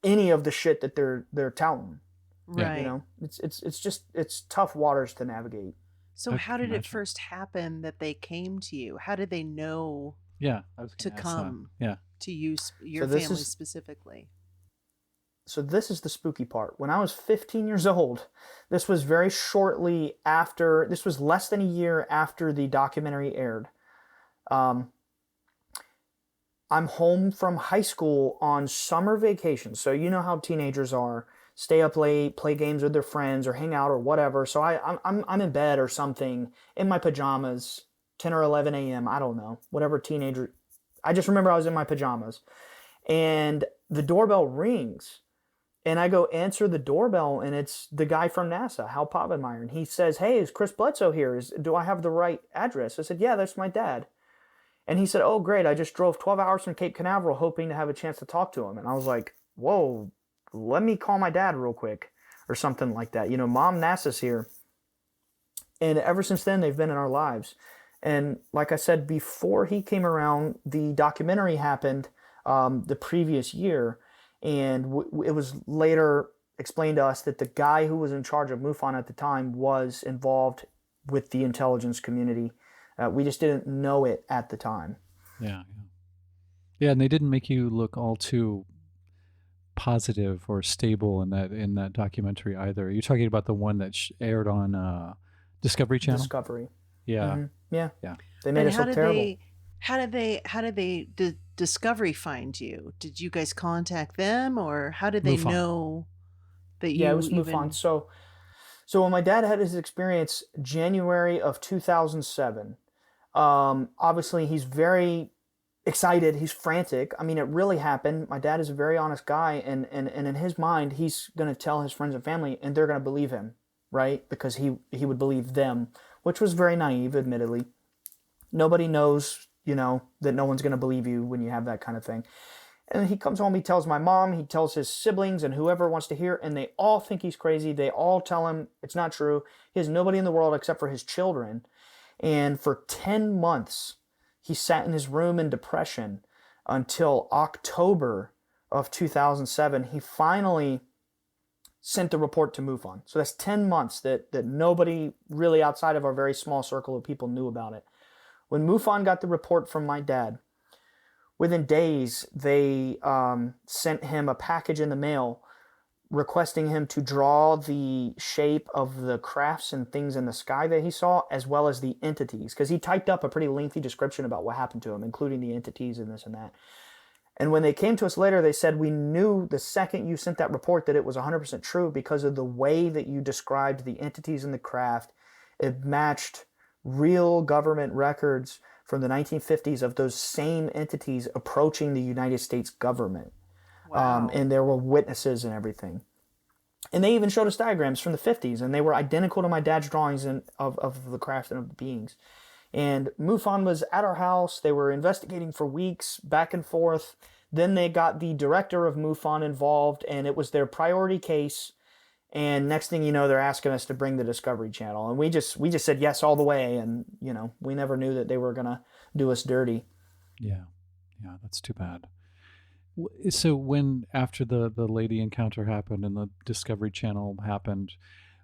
any of the shit that they're touting. Right. It's tough waters to navigate. So how did it first happen that they came to you? How did they know to come to you, your family specifically? So this is the spooky part. When I was 15 years old, this was very shortly after, this was less than a year after the documentary aired. I'm home from high school on summer vacation. So you know how teenagers are. Stay up late, play games with their friends, or hang out or whatever. So I'm in bed or something in my pajamas, 10 or 11 a.m. I don't know, whatever teenager. I just remember I was in my pajamas, and the doorbell rings, and I go answer the doorbell, and it's the guy from NASA, Hal Povenmire, and he says, "Hey, is Chris Bledsoe here? Do I have the right address?" I said, "Yeah, that's my dad." And he said, "Oh, great! I just drove 12 hours from Cape Canaveral, hoping to have a chance to talk to him." And I was like, "Whoa." Let me call my dad real quick or something like that. Mom, NASA's here. And ever since then, they've been in our lives. And like I said, before he came around, the documentary happened the previous year. And it was later explained to us that the guy who was in charge of MUFON at the time was involved with the intelligence community. We just didn't know it at the time. Yeah. And they didn't make you look all too positive or stable in that documentary either. You're talking about the one that aired on Discovery Channel? Discovery. Yeah. Mm-hmm. Yeah. They made us look terrible. How did they Discovery find you? Did you guys contact them, or how did they know that you? Yeah, it was MUFON. So when my dad had his experience January of 2007, obviously he's very excited. He's frantic. I mean, it really happened. My dad is a very honest guy, and in his mind, he's going to tell his friends and family, and they're going to believe him, right? Because he would believe them, which was very naive, admittedly. Nobody knows, that no one's going to believe you when you have that kind of thing. And he comes home, he tells my mom, he tells his siblings, and whoever wants to hear, and they all think he's crazy. They all tell him it's not true. He has nobody in the world except for his children. And for 10 months, he sat in his room in depression until October of 2007. He finally sent the report to MUFON. So that's 10 months that nobody really outside of our very small circle of people knew about it. When MUFON got the report from my dad, within days, they sent him a package in the mail requesting him to draw the shape of the crafts and things in the sky that he saw, as well as the entities, because he typed up a pretty lengthy description about what happened to him, including the entities and this and that. And when they came to us later, they said, we knew the second you sent that report that it was 100% true because of the way that you described the entities in the craft. It matched real government records from the 1950s of those same entities approaching the United States government. Wow. And there were witnesses and everything. And they even showed us diagrams from the 50s, and they were identical to my dad's drawings of the craft and of the beings. And MUFON was at our house. They were investigating for weeks, back and forth. Then they got the director of MUFON involved, and it was their priority case. And next thing you know, they're asking us to bring the Discovery Channel. And we just said yes all the way. And, we never knew that they were going to do us dirty. Yeah, that's too bad. So when, after the lady encounter happened and the Discovery Channel happened,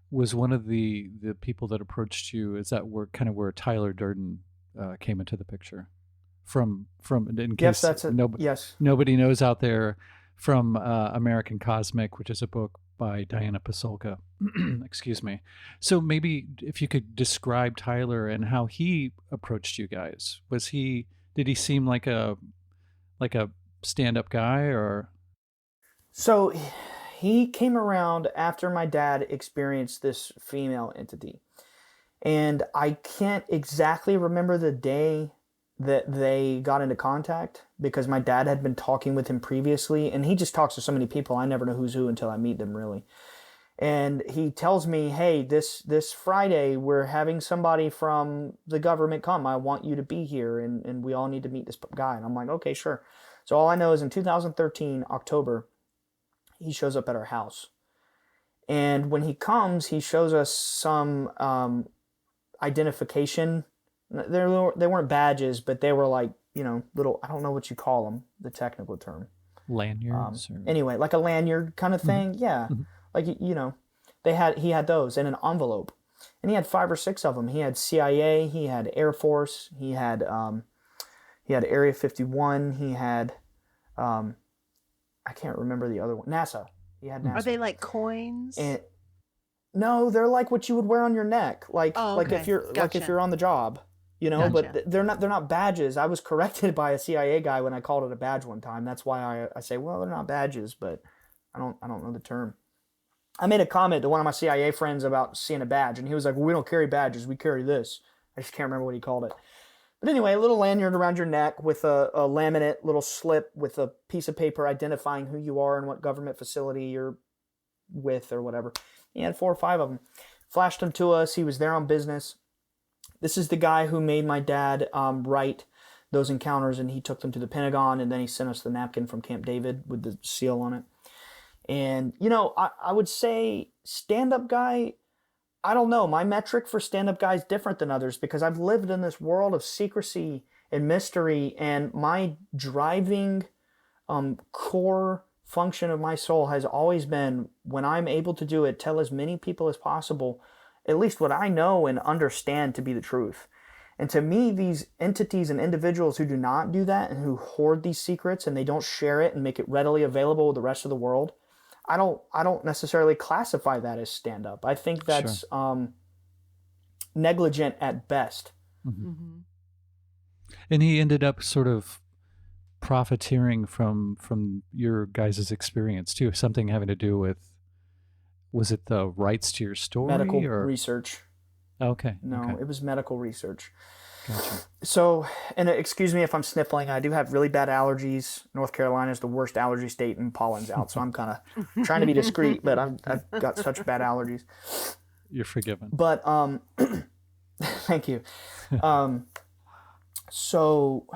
was one of the people that approached you, is that where Tyler Durden came into the picture? From in case yes. Nobody knows out there, from American Cosmic, which is a book by Diana Pasulka. Excuse me. So maybe if you could describe Tyler and how he approached you guys. Did he seem like a stand-up guy, or? So he came around after my dad experienced this female entity. And I can't exactly remember the day that they got into contact, because my dad had been talking with him previously, and he just talks to so many people, I never know who's who until I meet them, really. And he tells me, hey, this Friday, we're having somebody from the government come. I want you to be here, and we all need to meet this guy. And I'm like, okay, sure. So all I know is in 2013, October, he shows up at our house. And when he comes, he shows us some identification. They weren't badges, but they were like, little, I don't know what you call them, the technical term. Lanyards? Anyway, like a lanyard kind of thing. Mm-hmm. Yeah. Mm-hmm. Like, he had those in an envelope. And he had 5 or 6 of them. He had CIA, he had Air Force, he had Area 51, he had, I can't remember the other one, NASA. He had NASA. Are they like coins? No, they're like what you would wear on your neck, like if you're on the job, Gotcha. But they're not badges. I was corrected by a CIA guy when I called it a badge one time. That's why I say, well, they're not badges, but I don't know the term. I made a comment to one of my CIA friends about seeing a badge, and he was like, well, we don't carry badges, we carry this. I just can't remember what he called it. But anyway, a little lanyard around your neck with a laminate little slip with a piece of paper identifying who you are and what government facility you're with or whatever. He had 4 or 5 of them. Flashed them to us. He was there on business. This is the guy who made my dad write those encounters, and he took them to the Pentagon, and then he sent us the napkin from Camp David with the seal on it. And, I would say stand-up guy, I don't know. My metric for stand-up guy is different than others because I've lived in this world of secrecy and mystery, and my driving core function of my soul has always been, when I'm able to do it, tell as many people as possible at least what I know and understand to be the truth. And to me, these entities and individuals who do not do that and who hoard these secrets and they don't share it and make it readily available with the rest of the world, I don't necessarily classify that as stand-up. I think that's negligent at best. Mm-hmm. Mm-hmm. And he ended up sort of profiteering from your guys' experience too. Something having to do with, was it the rights to your story? Medical research. Okay. No, okay. It was medical research. Gotcha. So, and excuse me if I'm sniffling. I do have really bad allergies. North Carolina is the worst allergy state, and pollen's out. So I'm kind of trying to be discreet, but I've got such bad allergies. You're forgiven. But thank you. So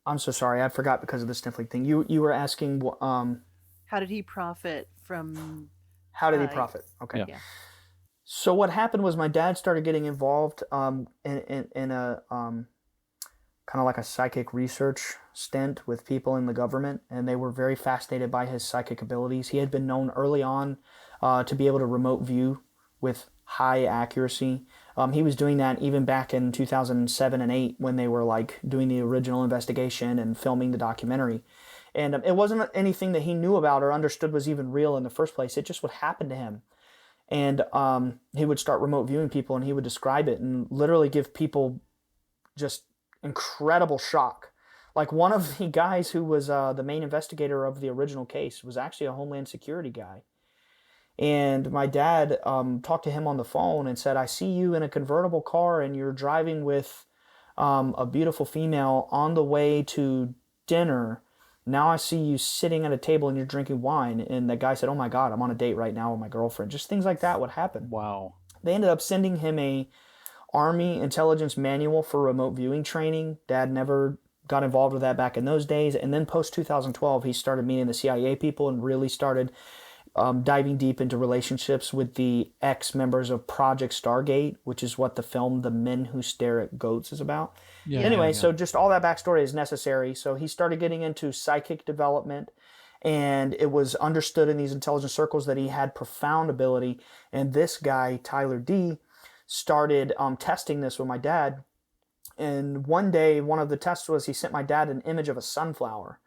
I'm so sorry. I forgot because of the sniffling thing. You were asking how did he profit from? How did he profit? Okay. Yeah. So what happened was my dad started getting involved in a kind of like a psychic research stint with people in the government, and they were very fascinated by his psychic abilities. He had been known early on to be able to remote view with high accuracy. He was doing that even back in 2007 and 8 when they were like doing the original investigation and filming the documentary. And it wasn't anything that he knew about or understood was even real in the first place. It just would happen to him. And he would start remote viewing people, and he would describe it and literally give people just incredible shock. Like one of the guys who was the main investigator of the original case was actually a Homeland Security guy. And my dad talked to him on the phone and said, I see you in a convertible car and you're driving with a beautiful female on the way to dinner. Now I see you sitting at a table and you're drinking wine. And the guy said, oh my God, I'm on a date right now with my girlfriend. Just things like that would happen. Wow. They ended up sending him a Army intelligence manual for remote viewing training. Dad never got involved with that back in those days. And then post 2012, he started meeting the CIA people and really started diving deep into relationships with the ex-members of Project Stargate, which is what the film The Men Who Stare at Goats is about. Yeah, anyway, so just all that backstory is necessary. So he started getting into psychic development, and it was understood in these intelligence circles that he had profound ability. And this guy, Tyler D., started testing this with my dad. And one day, one of the tests was he sent my dad an image of a sunflower.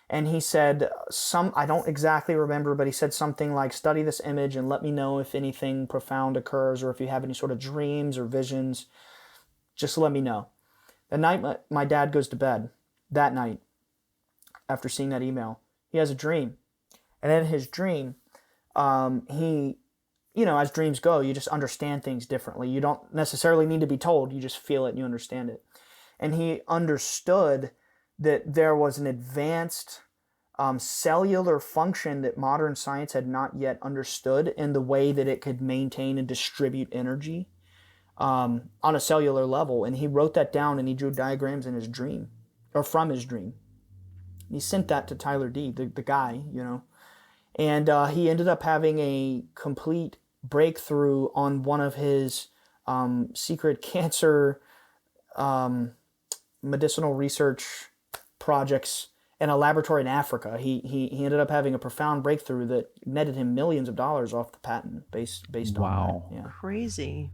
And he said I don't exactly remember, but he said something like, study this image and let me know if anything profound occurs or if you have any sort of dreams or visions. Just let me know. The night my dad goes to bed, that night, after seeing that email, he has a dream. And in his dream, he, as dreams go, you just understand things differently. You don't necessarily need to be told. You just feel it and you understand it. And he understood that there was an advanced cellular function that modern science had not yet understood in the way that it could maintain and distribute energy on a cellular level. And he wrote that down and he drew diagrams in his dream, or from his dream. He sent that to Tyler D., the guy, And he ended up having a complete breakthrough on one of his secret cancer medicinal research projects in a laboratory in Africa. He ended up having a profound breakthrough that netted him millions of dollars off the patent based on Wow. that. Yeah. Crazy.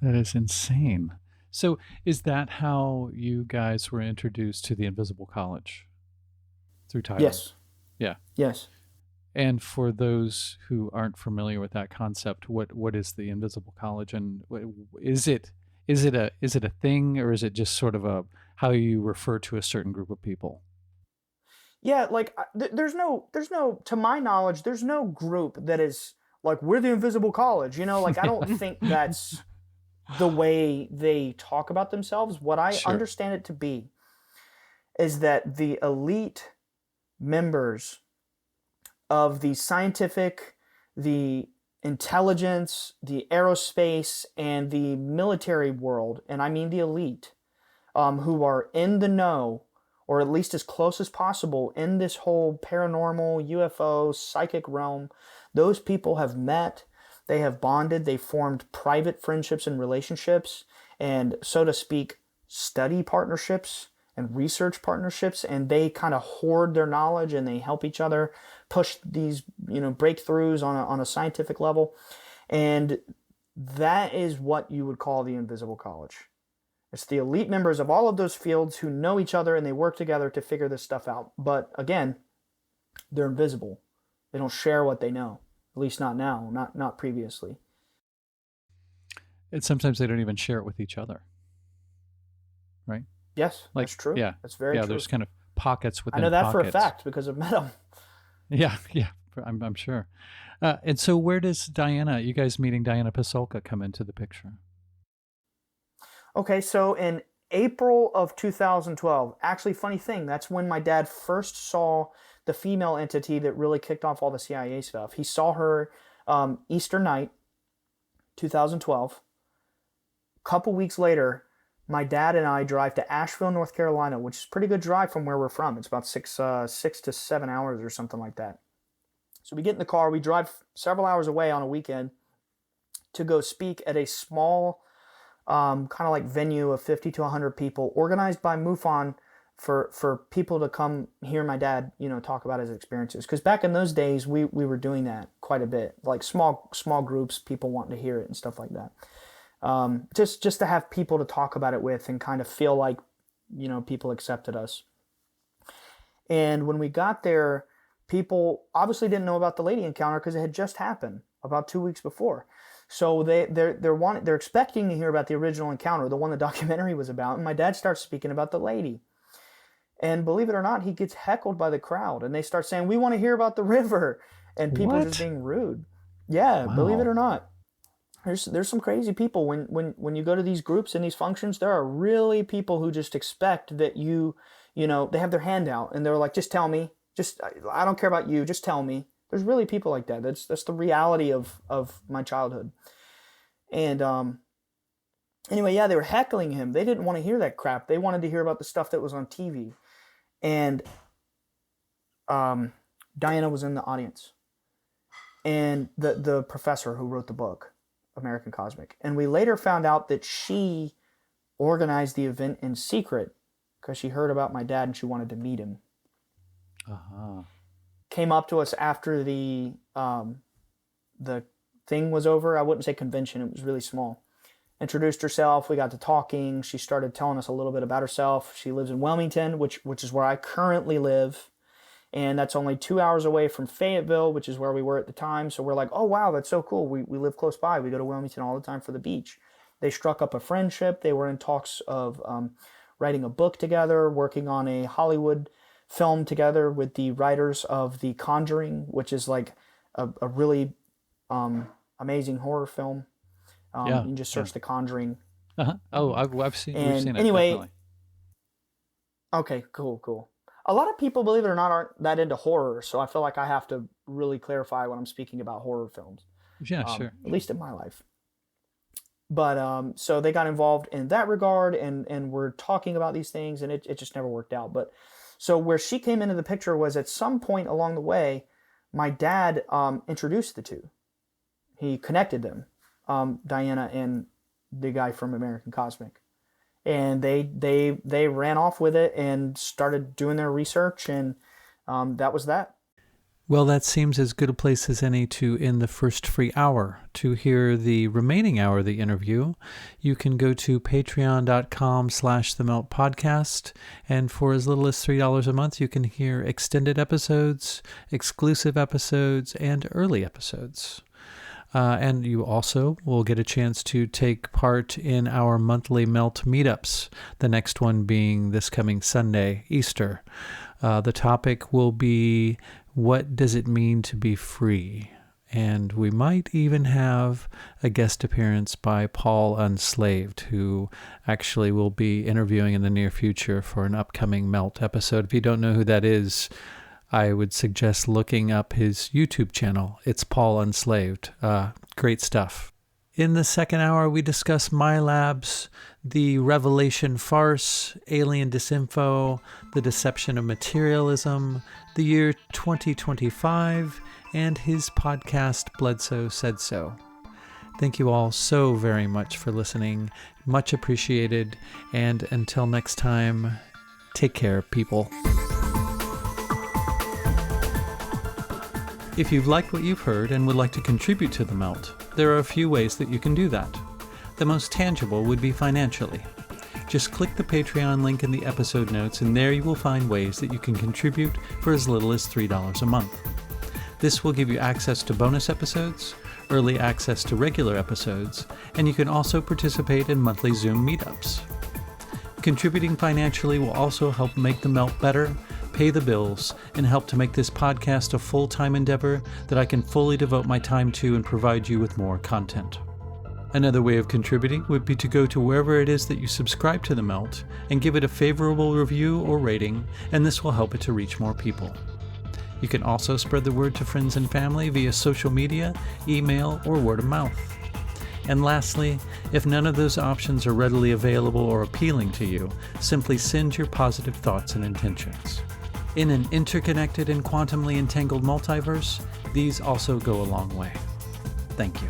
That is insane. So, is that how you guys were introduced to the Invisible College? Through Tyler? Yes. Yeah. Yes. And for those who aren't familiar with that concept, what is the Invisible College, and is it a thing, or is it just sort of a how you refer to a certain group of people? Yeah, like there's no, to my knowledge, there's no group that is like, we're the Invisible College. Like I don't think that's the way they talk about themselves. What I Sure. understand it to be is that the elite members of the scientific, the intelligence, the aerospace, and the military world, and I mean the elite, who are in the know, or at least as close as possible in this whole paranormal, UFO, psychic realm, those people have met, they have bonded, they formed private friendships and relationships, and so to speak, study partnerships and research partnerships, and they kind of hoard their knowledge and they help each other push these breakthroughs on a scientific level. And that is what you would call the Invisible College. It's the elite members of all of those fields who know each other and they work together to figure this stuff out. But again, they're invisible. They don't share what they know, at least not now, not previously. And sometimes they don't even share it with each other, right? Yes, Like, that's true. yeah, That's very yeah. true. There's kind of pockets I within know that pockets. for a fact because I've met them. Yeah, yeah. I'm sure. And so, where does Diana? You guys meeting Diana Pasulka come into the picture? Okay, so in April of 2012, actually, funny thing, that's when my dad first saw the female entity that really kicked off all the CIA stuff. He saw her Easter night, 2012. A couple weeks later, my dad and I drive to Asheville, North Carolina, which is a pretty good drive from where we're from. It's about 6 to 7 hours or something like that. So we get in the car, we drive several hours away on a weekend to go speak at a small kind of like venue of 50 to 100 people, organized by MUFON for people to come hear my dad, talk about his experiences. Because back in those days, we were doing that quite a bit, like small groups, people wanting to hear it and stuff like that. Just to have people to talk about it with and kind of feel like, people accepted us. And when we got there, people obviously didn't know about the lady encounter because it had just happened about 2 weeks before. So they're expecting to hear about the original encounter, the one the documentary was about. And my dad starts speaking about the lady. And believe it or not, he gets heckled by the crowd. And they start saying, "We want to hear about the river." And people are just being rude. Yeah, Wow. Believe it or not. There's some crazy people. When you go to these groups and these functions, there are really people who just expect that they have their hand out. And they're like, "Just tell me. I don't care about you. Just tell me." There's really people like that. That's the reality of my childhood. And anyway, yeah, they were heckling him. They didn't want to hear that crap. They wanted to hear about the stuff that was on TV. And Diana was in the audience. And the professor who wrote the book, American Cosmic. And we later found out that she organized the event in secret because she heard about my dad and she wanted to meet him. Uh-huh. Came up to us after the thing was over. I wouldn't say convention. It was really small. Introduced herself. We got to talking. She started telling us a little bit about herself. She lives in Wilmington, which is where I currently live. And that's only 2 hours away from Fayetteville, which is where we were at the time. So we're like, oh, wow, that's so cool. We live close by. We go to Wilmington all the time for the beach. They struck up a friendship. They were in talks of writing a book together, working on a Hollywood film together with the writers of The Conjuring, which is like a really amazing horror film. You can just search The Conjuring. Uh-huh. Oh, we've seen it. Anyway, definitely. Okay, cool. A lot of people, believe it or not, aren't that into horror, so I feel like I have to really clarify when I'm speaking about horror films. Yeah, sure. At least in my life. But so they got involved in that regard, and we're talking about these things, and it just never worked out. But so where she came into the picture was at some point along the way, my dad introduced the two. He connected them, Diana and the guy from American Cosmic. And they ran off with it and started doing their research, and that was that. Well, that seems as good a place as any to end the first free hour. To hear the remaining hour of the interview, you can go to patreon.com/themeltpodcast, and for as little as $3 a month, you can hear extended episodes, exclusive episodes, and early episodes. And you also will get a chance to take part in our monthly Melt meetups, the next one being this coming Sunday, Easter. The topic will be, what does it mean to be free? And we might even have a guest appearance by Paul Unslaved, who actually will be interviewing in the near future for an upcoming Melt episode. If you don't know who that is, I would suggest looking up his YouTube channel. It's Paul Unslaved. Great stuff. In the second hour, we discuss MyLabs, the Revelation farce, alien disinfo, the deception of materialism, the year 2025, and his podcast, Bledsoe Said So. Thank you all so very much for listening. Much appreciated. And until next time, take care, people. If you've liked what you've heard and would like to contribute to The Melt, there are a few ways that you can do that. The most tangible would be financially. Just click the Patreon link in the episode notes, and there you will find ways that you can contribute for as little as $3 a month. This will give you access to bonus episodes, early access to regular episodes, and you can also participate in monthly Zoom meetups. Contributing financially will also help make The Melt better, pay the bills, and help to make this podcast a full-time endeavor that I can fully devote my time to and provide you with more content. Another way of contributing would be to go to wherever it is that you subscribe to The Melt and give it a favorable review or rating, and this will help it to reach more people. You can also spread the word to friends and family via social media, email, or word of mouth. And lastly, if none of those options are readily available or appealing to you, simply send your positive thoughts and intentions. In an interconnected and quantumly entangled multiverse, these also go a long way. Thank you.